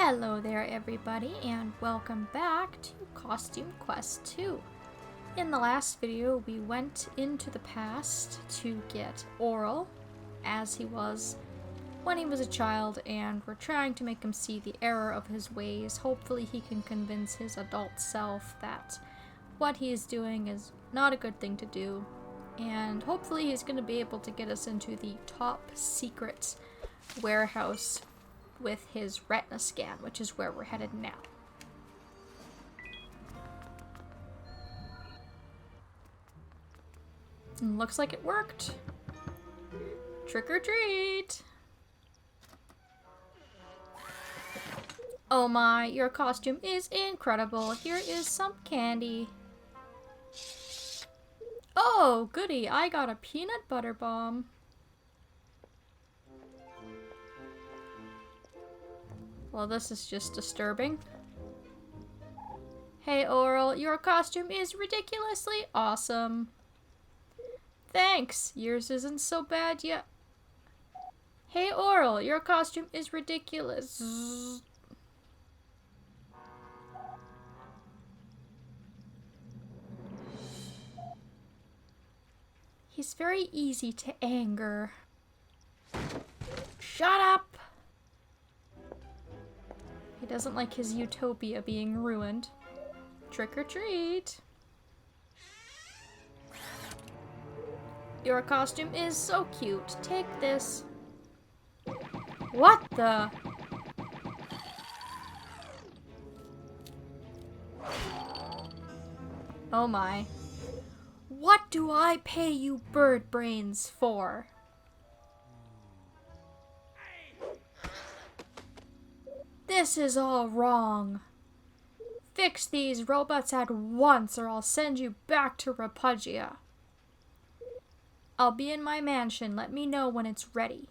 Hello there everybody and welcome back to Costume Quest 2. In the last video we went into the past to get Oral as he was when he was a child, and we're trying to make him see the error of his ways. Hopefully he can convince his adult self that what he is doing is not a good thing to do, and hopefully he's going to be able to get us into the top secret warehouse with his retina scan, which is where we're headed now. And looks like it worked. Trick or treat! Oh my, your costume is incredible. Here is some candy. Oh, goody, I got a peanut butter bomb. Well, this is just disturbing. Hey, Oral, your costume is ridiculously awesome. Thanks, yours isn't so bad yet. Hey, Oral, your costume is ridiculous. He's very easy to anger. Shut up! He doesn't like his utopia being ruined. Trick or treat! Your costume is so cute. Take this. What the? Oh my. What do I pay you bird brains for? This is all wrong. Fix these robots at once or I'll send you back to Repugia. I'll be in my mansion. Let me know when it's ready.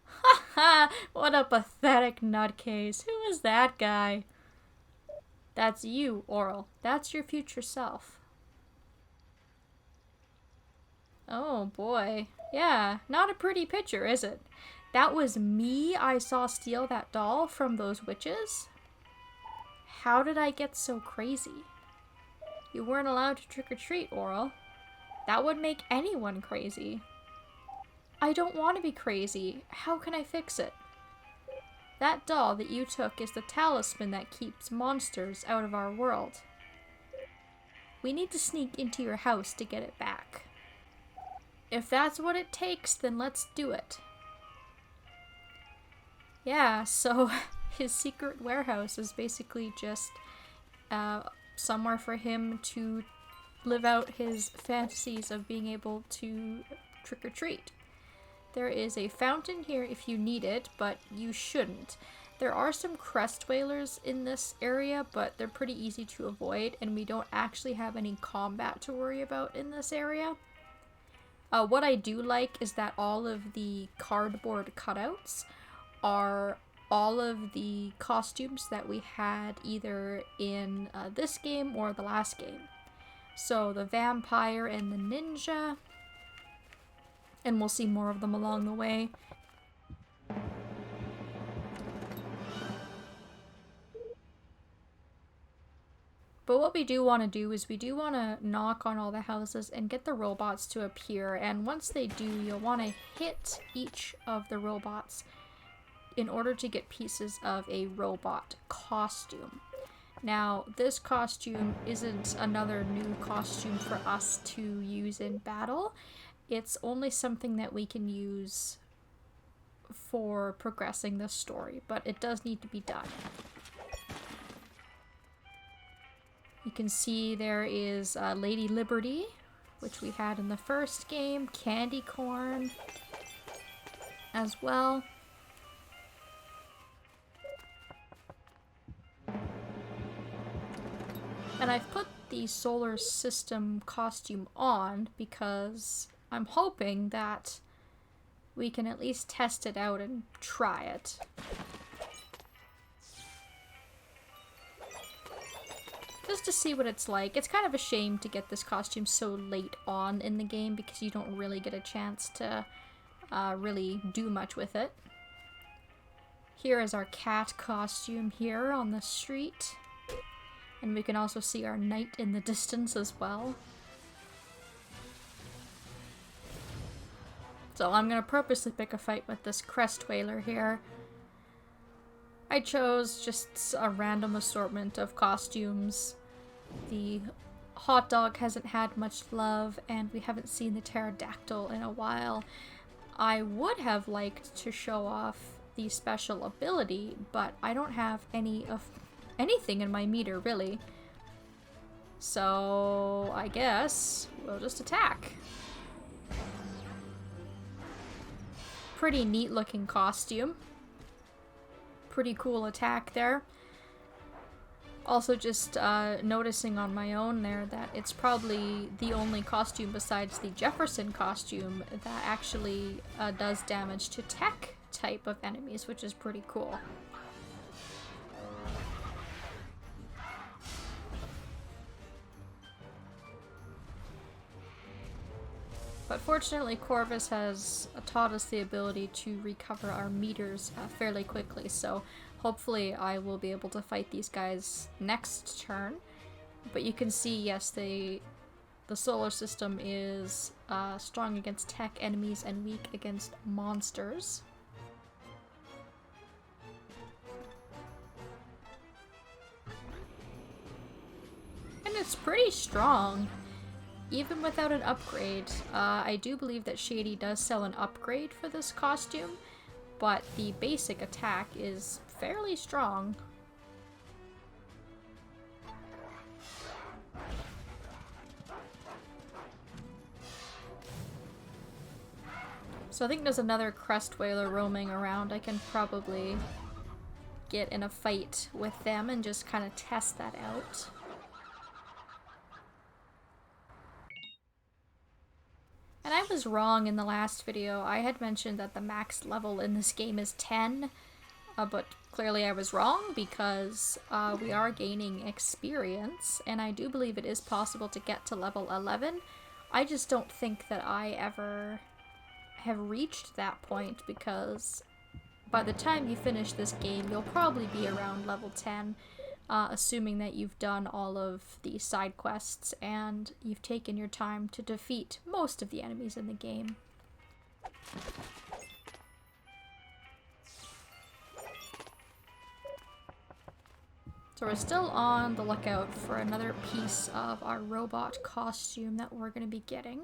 Ha ha! What a pathetic nutcase. Who is that guy? That's you, Oral. That's your future self. Oh boy. Yeah, not a pretty picture, is it? That was me I saw steal that doll from those witches? How did I get so crazy? You weren't allowed to trick-or-treat, Oral. That would make anyone crazy. I don't want to be crazy. How can I fix it? That doll that you took is the talisman that keeps monsters out of our world. We need to sneak into your house to get it back. If that's what it takes, then let's do it. Yeah, so his secret warehouse is basically just somewhere for him to live out his fantasies of being able to trick-or-treat. There is a fountain here if you need it, but you shouldn't. There are some crest whalers in this area, but they're pretty easy to avoid, and we don't actually have any combat to worry about in this area. What I do like is that all of the cardboard cutouts are all of the costumes that we had either in this game or the last game. So the vampire and the ninja, and we'll see more of them along the way. But what we do want to do is we do want to knock on all the houses and get the robots to appear, and once they do, you'll want to hit each of the robots in order to get pieces of a robot costume. Now, this costume isn't another new costume for us to use in battle. It's only something that we can use for progressing the story, but it does need to be done. You can see there is Lady Liberty, which we had in the first game, Candy Corn as well. And I've put the solar system costume on because I'm hoping that we can at least test it out and try it. Just to see what it's like. It's kind of a shame to get this costume so late on in the game because you don't really get a chance to really do much with it. Here is our cat costume here on the street. And we can also see our knight in the distance as well. So I'm gonna purposely pick a fight with this crest whaler here. I chose just a random assortment of costumes. The hot dog hasn't had much love, and we haven't seen the pterodactyl in a while. I would have liked to show off the special ability, but I don't have anything in my meter, really. So I guess we'll just attack. Pretty neat looking costume. Pretty cool attack there. Also just noticing on my own there that it's probably the only costume besides the Jefferson costume that actually does damage to tech type of enemies, which is pretty cool. But fortunately, Corvus has taught us the ability to recover our meters fairly quickly, so hopefully I will be able to fight these guys next turn. But you can see, yes, the solar system is strong against tech enemies and weak against monsters. And it's pretty strong. Even without an upgrade. I do believe that Shady does sell an upgrade for this costume, but the basic attack is fairly strong. So I think there's another crest whaler roaming around. I can probably get in a fight with them and just kind of test that out. And I was wrong in the last video. I had mentioned that the max level in this game is 10, but clearly I was wrong because we are gaining experience, and I do believe it is possible to get to level 11. I just don't think that I ever have reached that point because by the time you finish this game, you'll probably be around level 10. Assuming that you've done all of the side quests and you've taken your time to defeat most of the enemies in the game. So we're still on the lookout for another piece of our robot costume that we're going to be getting.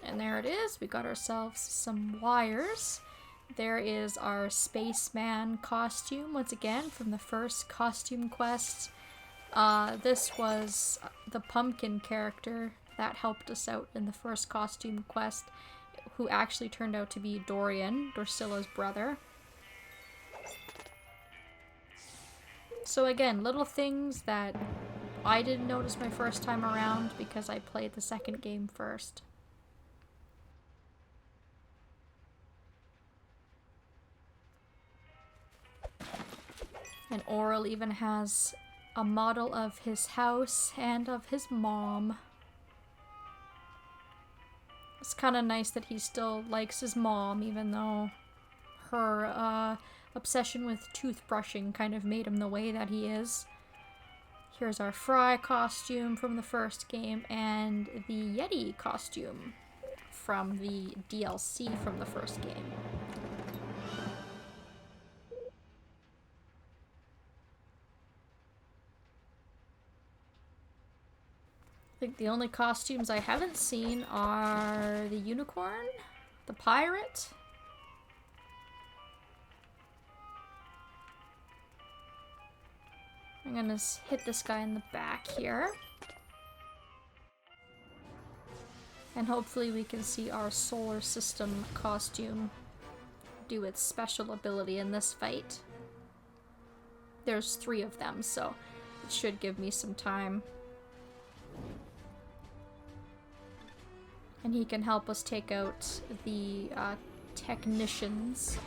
And there it is, we got ourselves some wires. There is our spaceman costume, once again, from the first costume quest. This was the pumpkin character that helped us out in the first costume quest, who actually turned out to be Dorian, Dorcilla's brother. So again, little things that I didn't notice my first time around because I played the second game first. And Oral even has a model of his house and of his mom. It's kind of nice that he still likes his mom, even though her obsession with toothbrushing kind of made him the way that he is. Here's our Fry costume from the first game, and the Yeti costume from the DLC from the first game. I think the only costumes I haven't seen are the unicorn, the pirate, I'm gonna hit this guy in the back here. And hopefully we can see our solar system costume do its special ability in this fight. There's 3 of them, so it should give me some time. And he can help us take out the technicians.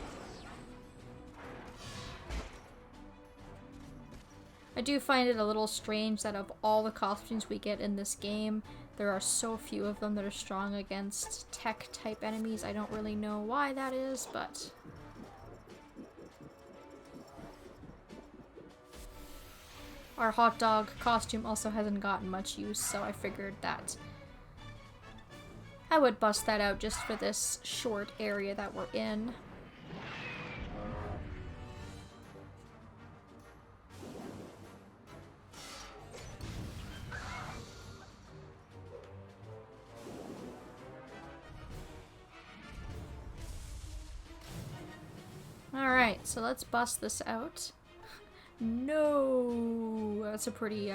I do find it a little strange that of all the costumes we get in this game, There are so few of them that are strong against tech-type enemies. I don't really know why that is, but... Our hot dog costume also hasn't gotten much use, so I figured that I would bust that out just for this short area that we're in. Alright, so let's bust this out. No! That's a pretty,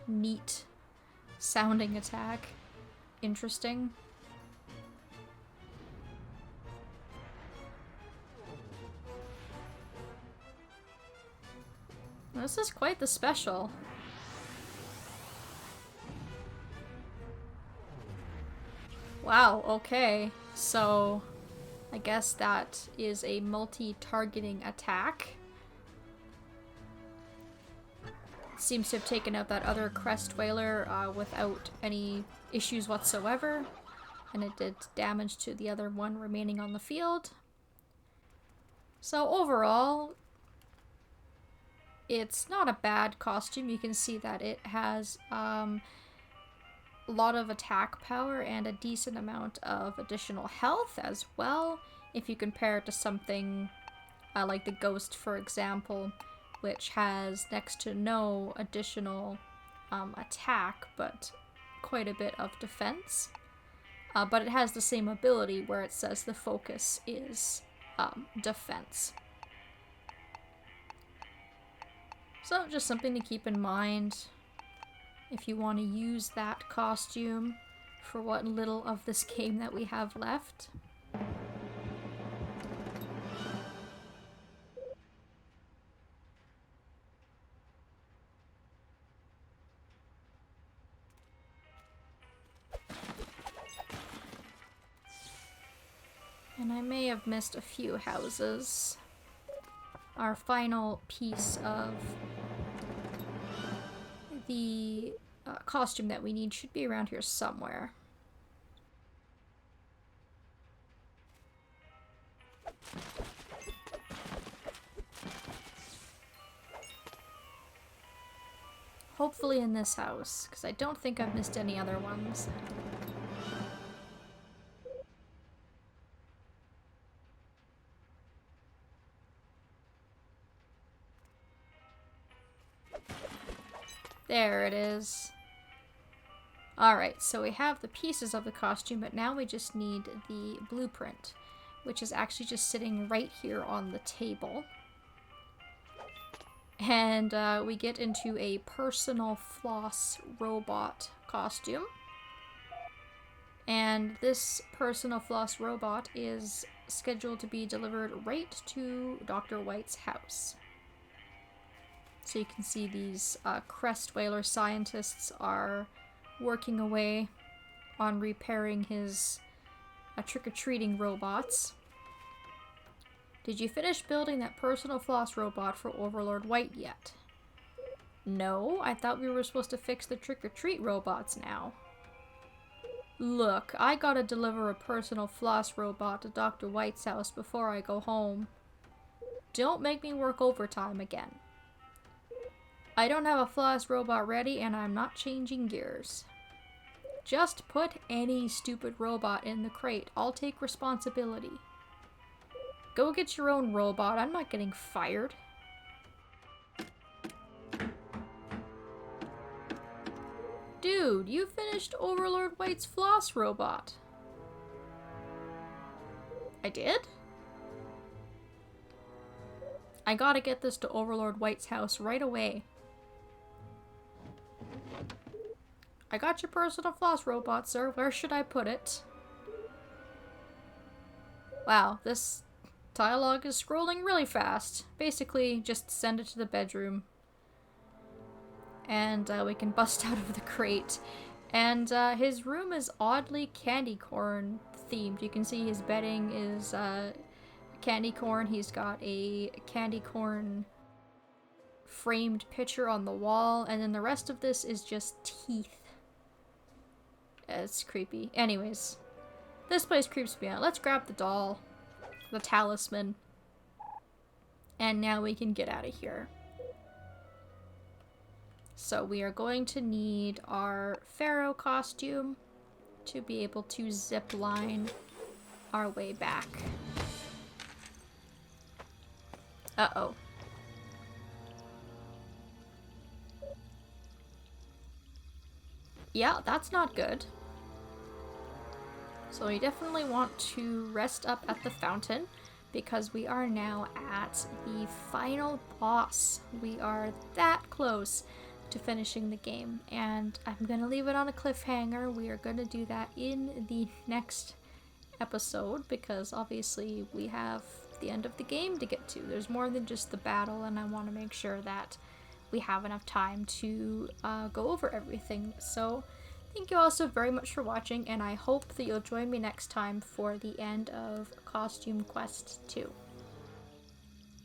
neat sounding attack. Interesting. This is quite the special. Wow, okay. So, I guess that is a multi-targeting attack. Seems to have taken out that other crest whaler without any issues whatsoever. And it did damage to the other one remaining on the field. So overall, it's not a bad costume. You can see that it has a lot of attack power and a decent amount of additional health as well. If you compare it to something like the Ghost, for example, which has next to no additional attack, but quite a bit of defense. But it has the same ability where it says the focus is defense. So just something to keep in mind if you want to use that costume for what little of this game that we have left. And I may have missed a few houses. Our final piece of the costume that we need should be around here somewhere. Hopefully in this house, because I don't think I've missed any other ones. There it is. Alright, so we have the pieces of the costume, but now we just need the blueprint, which is actually just sitting right here on the table. And we get into a personal floss robot costume. And this personal floss robot is scheduled to be delivered right to Dr. White's house. So you can see these crest whaler scientists are working away on repairing his trick-or-treating robots. Did you finish building that personal floss robot for Overlord White yet? No, I thought we were supposed to fix the trick-or-treat robots now. Look, I gotta deliver a personal floss robot to Dr. White's house before I go home. Don't make me work overtime again. I don't have a floss robot ready and I'm not changing gears. Just put any stupid robot in the crate. I'll take responsibility. Go get your own robot. I'm not getting fired. Dude, you finished Overlord White's floss robot. I did? I gotta get this to Overlord White's house right away. I got your personal floss robot, sir. Where should I put it? Wow, this dialogue is scrolling really fast. Basically, just send it to the bedroom. And we can bust out of the crate. And his room is oddly candy corn themed. You can see his bedding is candy corn. He's got a candy corn framed picture on the wall. And then the rest of this is just teeth. It's creepy. Anyways, this place creeps me out. Let's grab the doll, the talisman, and now we can get out of here. So we are going to need our pharaoh costume to be able to zip line our way back. Uh-oh. Yeah, that's not good. So we definitely want to rest up at the fountain because we are now at the final boss. We are that close to finishing the game, and I'm gonna leave it on a cliffhanger. We are gonna do that in the next episode because obviously we have the end of the game to get to. There's more than just the battle, and I want to make sure that we have enough time to go over everything. So thank you all so very much for watching, and I hope that you'll join me next time for the end of Costume Quest 2.